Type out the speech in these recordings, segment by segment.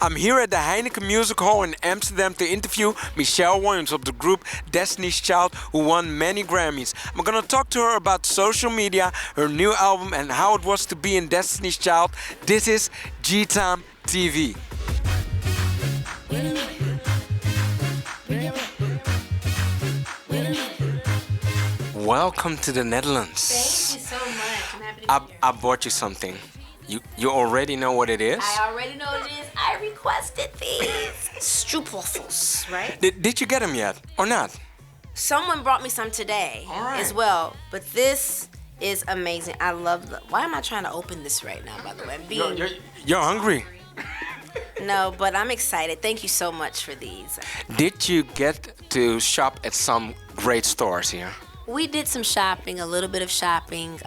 I'm here at the Heineken Music Hall in Amsterdam to interview Michelle Williams of the group Destiny's Child, who won many Grammys. I'm gonna talk to her about social media, her new album, and how it was to be in Destiny's Child. This is G-Time TV. Welcome to the Netherlands. Thank you so much. I'm happy to be here. I bought you something. You already know what it is? I already know what it is. I requested these stroopwafels, right? Did you get them yet or not? Someone brought me some today as well, but this is amazing. I love why am I trying to open this right now, by the way? You're hungry. No, but I'm excited. Thank you so much for these. Did you get to shop at some great stores here? We did some shopping, a little bit of shopping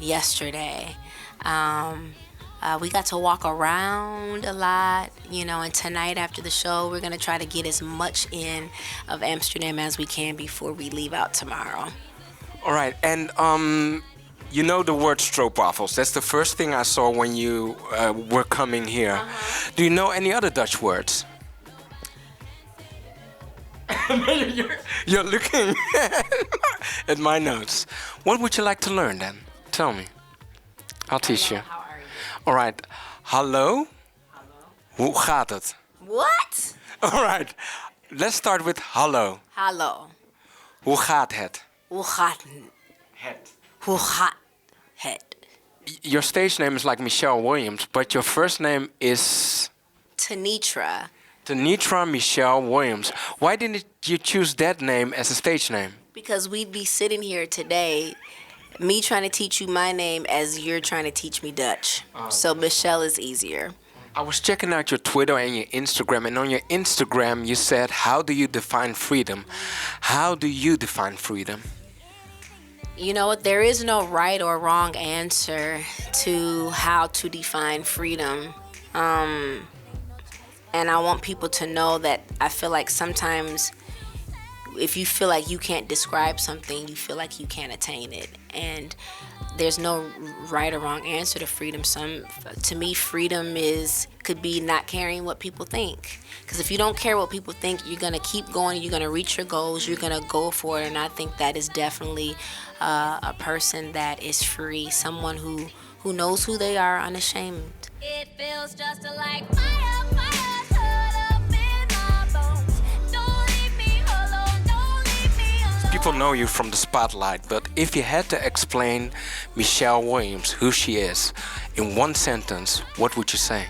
yesterday. We got to walk around a lot, and tonight after the show, we're going to try to get as much in of Amsterdam as we can before we leave out tomorrow. All right, and you know the word stroopwafels. That's the first thing I saw when you were coming here. Uh-huh. Do you know any other Dutch words? You're looking at my notes. What would you like to learn then? Tell me. I'll teach you. How are you? All right. Hallo? Hoe gaat het? What? All right. Let's start with hallo. Hallo. Hoe gaat het? Hoe gaat Het. Hoe gaat het? Your stage name is like Michelle Williams, but your first name is Tanitra. Tanitra Michelle Williams. Why didn't you choose that name as a stage name? Because we'd be sitting here today, me trying to teach you my name as you're trying to teach me Dutch. So Michelle is easier. I was checking out your Twitter and your Instagram, and on your Instagram you said, how do you define freedom? How do you define freedom? You know what? There is no right or wrong answer to how to define freedom. And I want people to know that I feel like sometimes if you feel like you can't describe something, you feel like you can't attain it. And there's no right or wrong answer to freedom. To me, freedom could be not caring what people think. Because if you don't care what people think, you're going to keep going, you're going to reach your goals, you're going to go for it. And I think that is definitely a person that is free, someone who knows who they are unashamed. It feels just like fire, fire. People know you from the spotlight, but if you had to explain Michelle Williams, who she is, in one sentence, what would you say?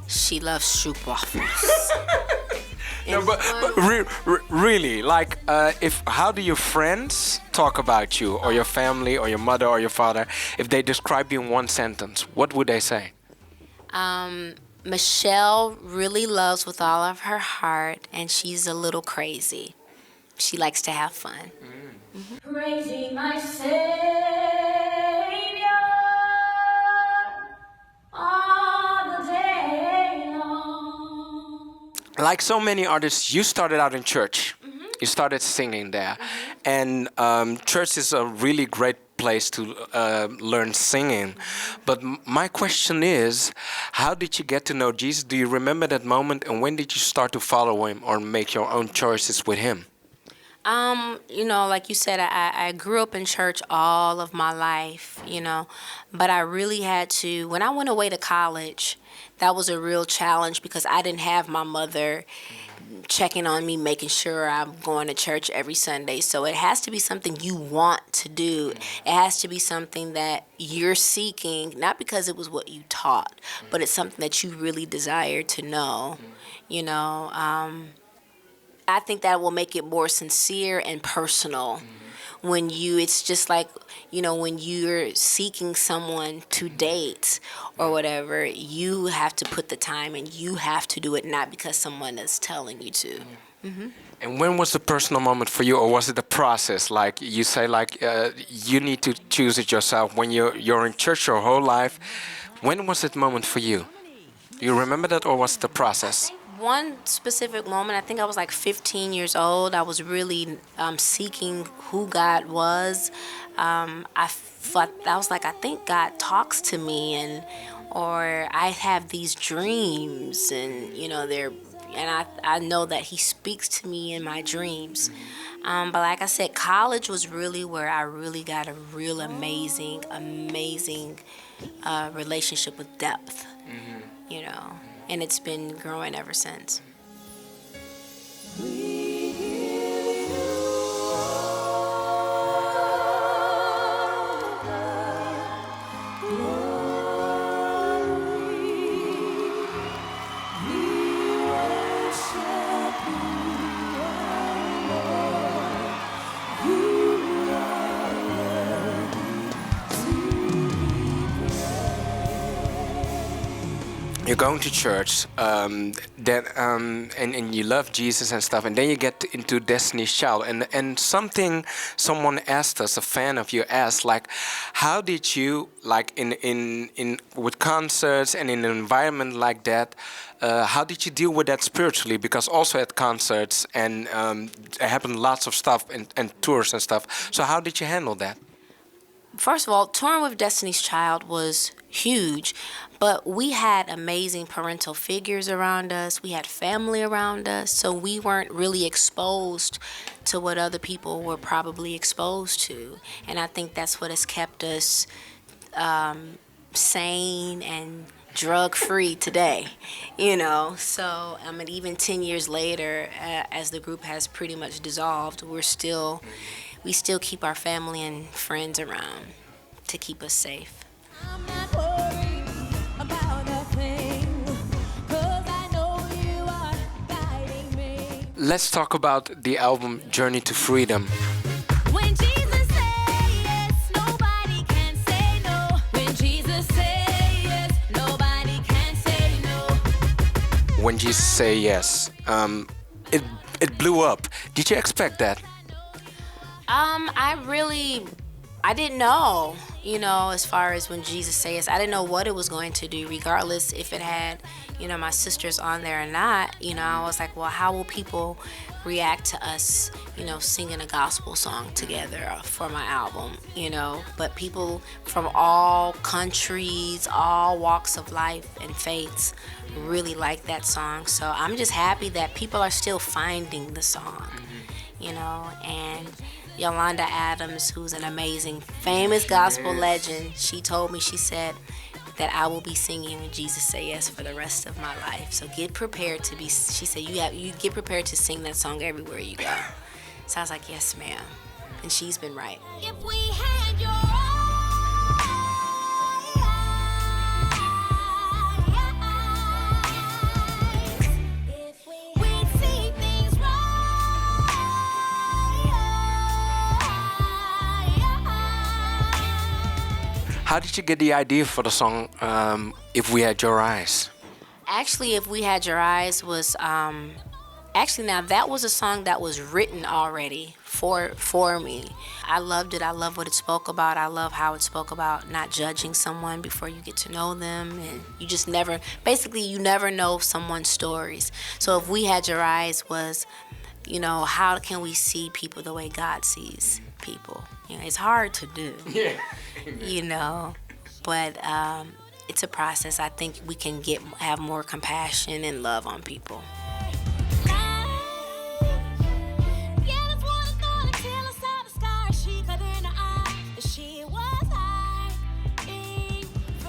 She loves stroopwafels. No, but really, like, how do your friends talk about you, or your family, or your mother, or your father, if they describe you in one sentence, what would they say? Michelle really loves with all of her heart, and she's a little crazy. She likes to have fun. Mm-hmm. Praising my Savior all the day long. Like so many artists, you started out in church. Mm-hmm. You started singing there. Mm-hmm. And church is a really great place to learn singing. But my question is, how did you get to know Jesus? Do you remember that moment? And when did you start to follow him or make your own choices with him? Like you said, I grew up in church all of my life, but I really had to, when I went away to college, that was a real challenge because I didn't have my mother checking on me, making sure I'm going to church every Sunday. So it has to be something you want to do. It has to be something that you're seeking, not because it was what you taught, but it's something that you really desire to know, I think that will make it more sincere and personal. When it's just like, when you're seeking someone to date or whatever, you have to put the time and you have to do it, not because someone is telling you to. Mm-hmm. And when was the personal moment for you, or was it a process? Like you say, you need to choose it yourself. When you're in church your whole life, when was that moment for you? Do you remember that, or was it the process? One specific moment, I think I was like 15 years old. I was really seeking who God was. I think God talks to me, and or I have these dreams, and I know that he speaks to me in my dreams. But like I said, college was really where I really got a real amazing relationship with depth, and it's been growing ever since. You're going to church, and you love Jesus and stuff, and then you get into Destiny's Child, and someone asked us, a fan of you asked, like, how did you, like, in with concerts and in an environment like that, how did you deal with that spiritually? Because also at concerts and there happened lots of stuff and tours and stuff. So how did you handle that? First of all, touring with Destiny's Child was huge, but we had amazing parental figures around us. We had family around us, so we weren't really exposed to what other people were probably exposed to. And I think that's what has kept us sane and drug-free today, So, even 10 years later, as the group has pretty much dissolved, we still keep our family and friends around to keep us safe. I'm not worried about a thing, 'cause I know you are guiding me. Let's talk about the album Journey to Freedom. When Jesus say yes, nobody can say no. When Jesus say yes, nobody can say no. When Jesus say yes, it blew up. Did you expect that? I didn't know, as far as when Jesus says yes, I didn't know what it was going to do, regardless if it had, my sisters on there or not. I was like, well, how will people react to us, singing a gospel song together for my album, But people from all countries, all walks of life and faiths really like that song. So I'm just happy that people are still finding the song, and Yolanda Adams, who's an amazing, famous gospel legend, she told me, she said that I will be singing When Jesus Say Yes for the rest of my life. So get prepared to be, she said, you get prepared to sing that song everywhere you go. So I was like, yes, ma'am. And she's been right. If we had your we'd see things How did you get the idea for the song If We Had Your Eyes? Actually, If We Had Your Eyes was, now that was a song that was written already for me. I loved it. I love what it spoke about. I love how it spoke about not judging someone before you get to know them. And you never know someone's stories. So If We Had Your Eyes was, how can we see people the way God sees people? It's hard to do. Yeah. But it's a process. I think we can have more compassion and love on people.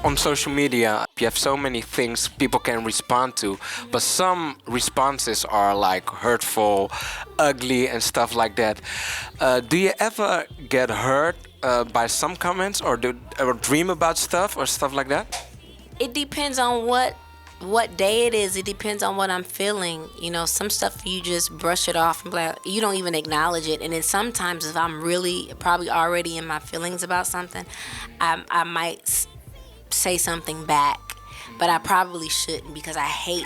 On social media, you have so many things people can respond to, but some responses are like hurtful, ugly, and stuff like that. Do you ever get hurt by some comments, or dream about stuff or stuff like that? It depends on what day it is. It depends on what I'm feeling. Some stuff you just brush it off and you don't even acknowledge it. And then sometimes if I'm really probably already in my feelings about something, I might say something back, but I probably shouldn't, because I hate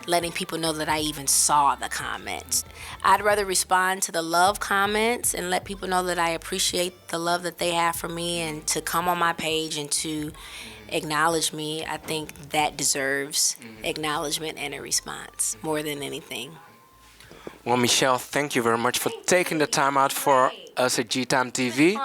letting people know that I even saw the comments. I'd rather respond to the love comments and let people know that I appreciate the love that they have for me, and to come on my page and to acknowledge me. I think that deserves acknowledgement and a response more than anything. Well, Michelle, thank you very much for taking the time out for us at G-Time TV.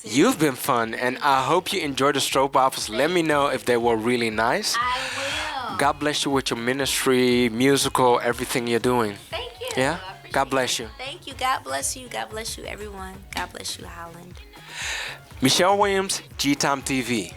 You've been fun, and I hope you enjoyed the stroopwafels. Let me know if they were really nice. I will. God bless you with your ministry, musical, everything you're doing. Thank you. Yeah? I appreciate God bless it. you. Thank you. God bless you. God bless you, everyone. God bless you, Holland. Michelle Williams, G-Time TV.